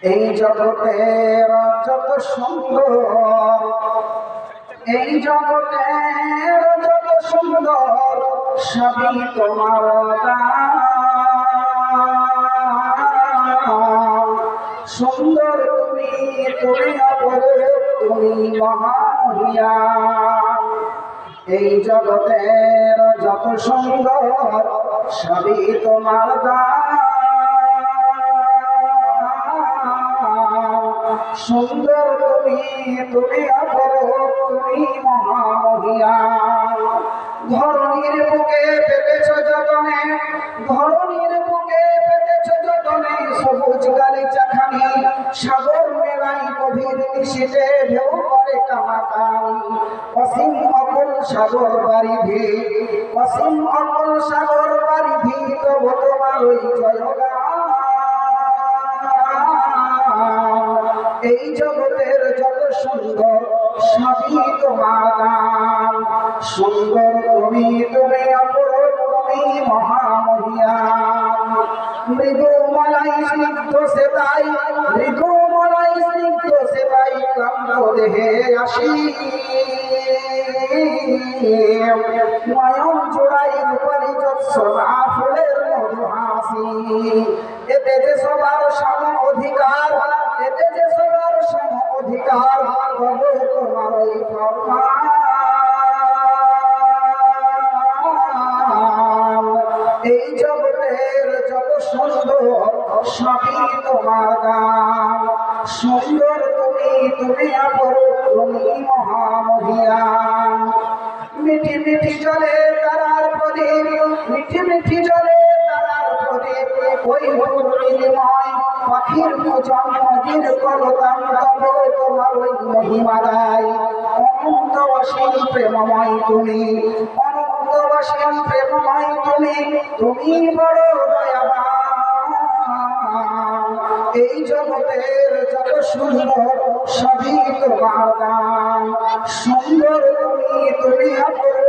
এই জগতের যত সুন্দর, এই জগতের যত সুন্দর সবই তোমার দান। সুন্দর তুমি, তুমি অপরূপ, তুমি মহামহিয়ান। এই জগতের যত সুন্দর সবই তোমার দান। সুন্দর তুমি, তুমি অপরূপ, তুমি মহামহিয়ান। ধরণীর বুকে পেতেছ যতনে, ধরণীর বুকে পেতেছ যতনে সবুজ গালিচাখানি। সাগর মেলাই গভীর নিশীথে ঢেউ করে কামাকামি। অসীম অকুল সাগর বারিধি, অসীম অকুল সাগর বারিধি, তবু তোমার ওই জয়গান। এই জগতের যত সুন্দর সবই তোমার দান। সুন্দর তুমি, তুমি অপরূপ, তুমি মহামহিয়ান। মৃদুমলাই স্নিগ্ধ সেতাই, মৃদুমলাই স্নিগ্ধ সেতাই ক্লান্ত দেহে আসি। নয়ন জোড়াই রূপালী যৎসনা ফুলের মধু হাসি। এতে যে সবার সম অধিকার, এতে যে সবার সম অধিকার, তবু তোমার ওই ফরমান। এই জগতের যত সুন্দর সবই তোমার দান। সুন্দর তুমি, তুমি অপরূপ, তুমি মহামহিয়ান। মিঠি মিঠি জলে তারার প্রদীপ, মিঠি মিঠি জলে তারার প্রদীপ, ওই নীলিময় পাখির ভোজন নদীর কলতান, তবু তোমার ওই মহিমা গাই। অনন্ত অসীম প্রেমময় তুমি, অনন্ত অসীম প্রেমময় তুমি, তুমি বড় দয়াবান। এই জগতের যত সুন্দর সবই তোমার দান। সুন্দর তুমি, তুমি অপরূপ,